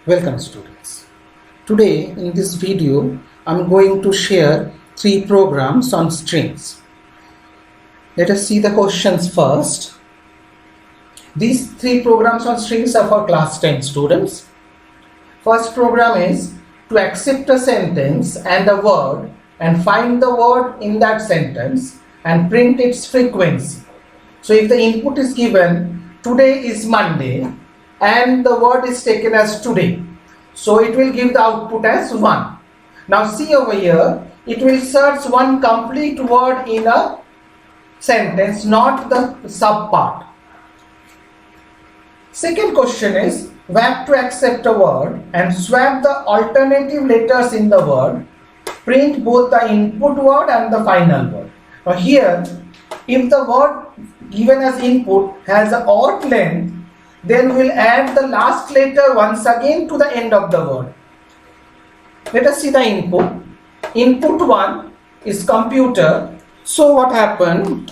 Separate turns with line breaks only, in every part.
Welcome students. Today in this video I'm going to share 3 programs on strings. Let us see the questions first. These 3 programs on strings are for class 10 students. First program is to accept a sentence and a word and find the word in that sentence and print its frequency. So if the input is given today is Monday and the word is taken as today, so it will give the output as 1. Now see over here, it will search one complete word in a sentence, not the sub part. Second question is, we have to accept a word and swap the alternative letters in the word, print both the input word and the final word. Now here, if the word given as input has an odd length, then we'll add the last letter once again to the end of the word. Let us see the input. Input 1 is computer. So what happened?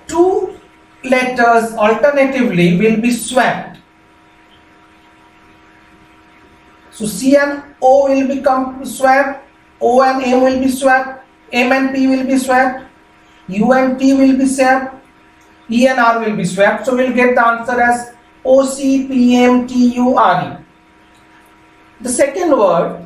2 letters alternatively will be swapped. So C and O will become swapped, O and M will be swapped, M and P will be swapped, U and T will be swapped, E and R will be swapped. So we'll get the answer as OCPMTURE. The second word,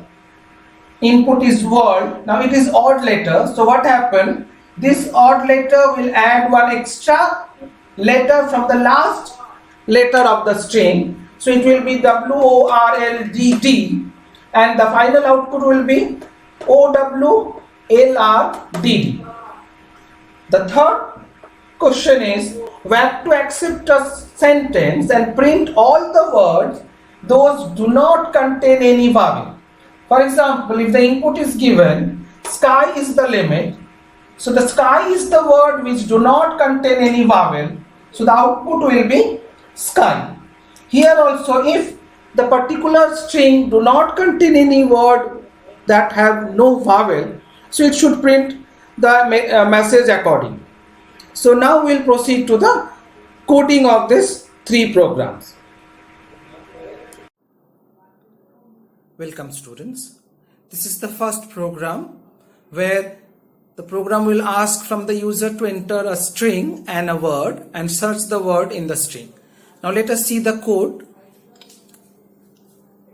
input is world. Now it is odd letter. So what happened? This odd letter will add one extra letter from the last letter of the string. So it will be WORLDD and the final output will be OWLRDD. The third question is, we have to accept a sentence and print all the words those do not contain any vowel. For example, if the input is given, sky is the limit. So the sky is the word which do not contain any vowel. So the output will be sky. Here also, if the particular string do not contain any word that have no vowel, so it should print the message accordingly. So now we'll proceed to the coding of these 3 programs. Welcome students. This is the first program where the program will ask from the user to enter a string and a word and search the word in the string. Now let us see the code.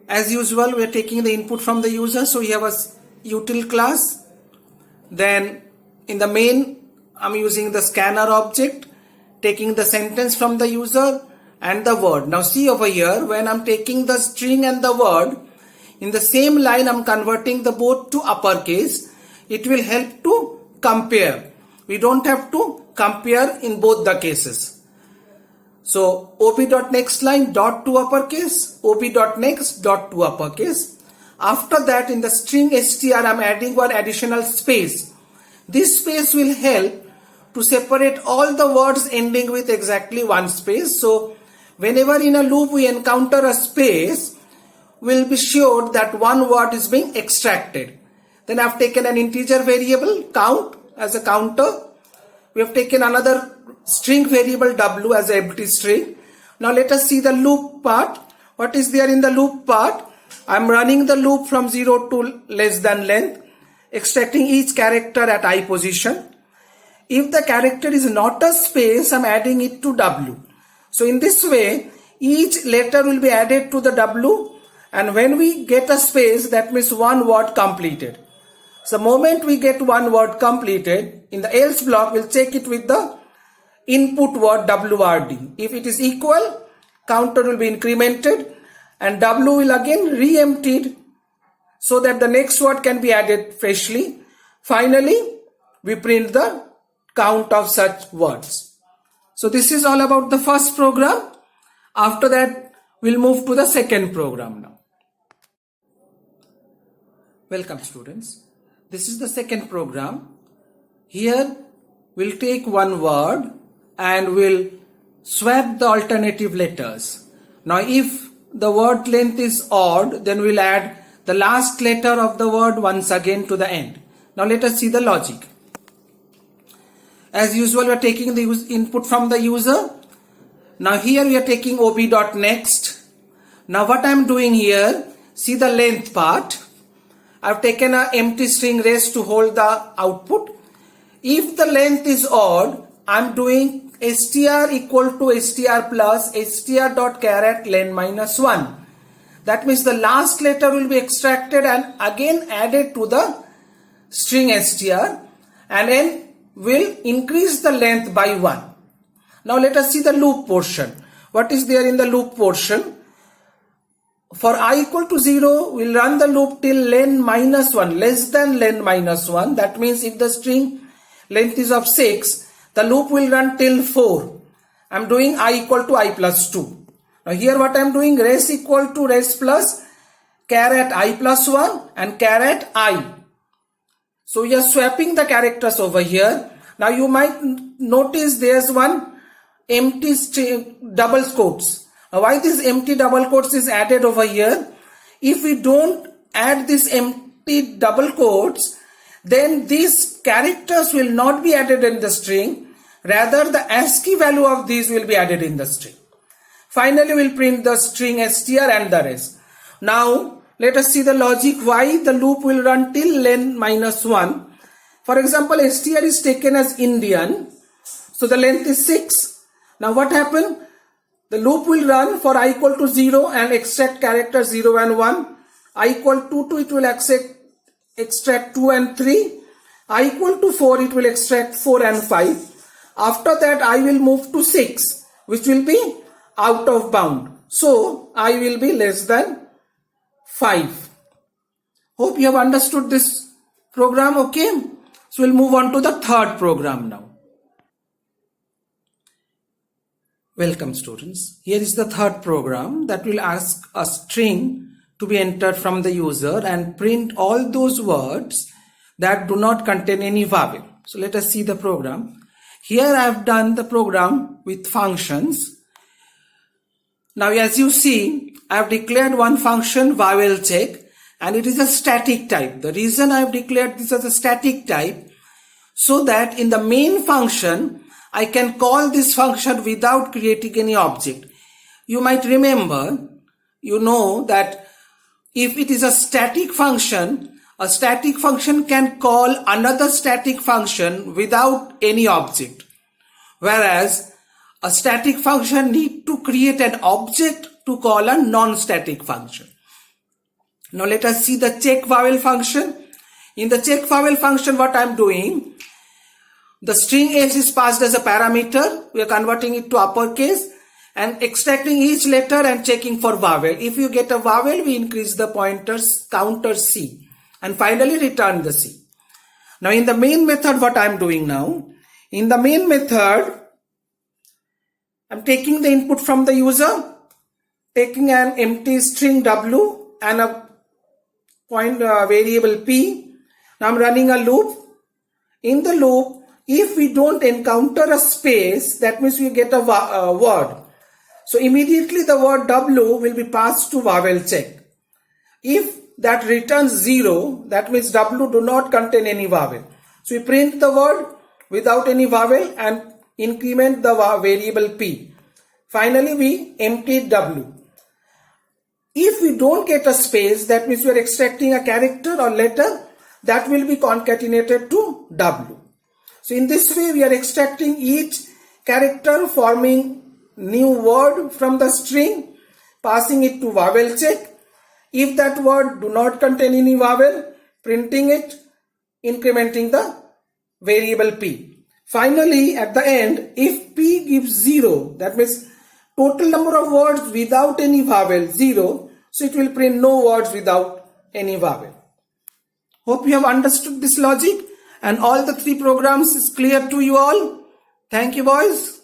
As usual, we are taking the input from the user. So we have a util class. Then in the main, I'm using the scanner object, taking the sentence from the user and the word. Now see over here, when I'm taking the string and the word, in the same line I'm converting the both to uppercase. It will help to compare. We don't have to compare in both the cases. So op.next line dot to uppercase, op.next dot to uppercase. After that, in the string str, I'm adding one additional space. This space will help to separate all the words ending with exactly one space. So whenever in a loop we encounter a space, we'll be sure that one word is being extracted. Then I've taken an integer variable count as a counter. We have taken another string variable w as an empty string. Now let us see the loop part. What is there in the loop part? I'm running the loop from 0 to less than length, extracting each character at I position. If the character is not a space, I'm adding it to W. So in this way, each letter will be added to the W, and when we get a space, that means one word completed. So the moment we get one word completed, in the else block, we'll check it with the input word WRD. If it is equal, counter will be incremented and W will again re-emptied so that the next word can be added freshly. Finally, we print the count of such words. So this is all about the first program. After that, we'll move to the second program now. Welcome students. This is the second program. Here we'll take one word and we'll swap the alternative letters. Now if the word length is odd, then we'll add the last letter of the word once again to the end. Now let us see the logic. As usual, we are taking the input from the user. Now here we are taking ob.next. Now what I'm doing here, see the length part. I've taken an empty string res to hold the output. If the length is odd, I'm doing str equal to str plus str.char len minus 1. That means the last letter will be extracted and again added to the string str, and then will increase the length by 1. Now let us see the loop portion. What is there in the loop portion? For I equal to 0, we'll run the loop till len minus 1, less than len minus 1. That means if the string length is of 6, the loop will run till 4. I'm doing I equal to I plus 2. Now here what I'm doing, res equal to res plus char at I plus 1 and char at I. So we are swapping the characters over here. Now you might notice there's one empty string, double quotes. Now why this empty double quotes is added over here? If we don't add this empty double quotes, then these characters will not be added in the string. Rather, the ASCII value of these will be added in the string. Finally, we'll print the string str and the rest. Now, let us see the logic why the loop will run till len minus 1. For example, str is taken as Indian. So the length is 6. Now what happened? The loop will run for I equal to 0 and extract characters 0 and 1. I equal to 2, it will extract 2 and 3. I equal to 4, it will extract 4 and 5. After that, I will move to 6, which will be out of bound. So I will be less than 5. Hope you have understood this program, okay? So we'll move on to the third program now. Welcome students. Here is the third program that will ask a string to be entered from the user and print all those words that do not contain any vowel. So let us see the program. Here I have done the program with functions. Now as you see, I have declared one function vowel check and it is a static type. The reason I have declared this as a static type, so that in the main function I can call this function without creating any object. You might remember, you know that if it is a static function can call another static function without any object. Whereas a static function need to create an object to call a non-static function. Now let us see the check vowel function. In the check vowel function, what I am doing, the string s is passed as a parameter. We are converting it to uppercase and extracting each letter and checking for vowel. If you get a vowel, we increase the pointers counter C and finally return the C. Now in the main method, what I am doing now, in the main method, I'm taking the input from the user, taking an empty string W and a point variable P. Now I'm running a loop. In the loop, if we don't encounter a space, that means we get a word. So immediately the word W will be passed to vowel check. If that returns 0, that means W do not contain any vowel. So we print the word without any vowel and increment the variable P. Finally, we empty W. If we don't get a space, that means we are extracting a character or letter that will be concatenated to W. So in this way, we are extracting each character, forming new word from the string, passing it to vowel check. If that word do not contain any vowel, printing it, incrementing the variable P. Finally, at the end, if P gives 0, that means total number of words without any vowel, 0. So it will print no words without any vowel. Hope you have understood this logic and all the three programs is clear to you all. Thank you, boys.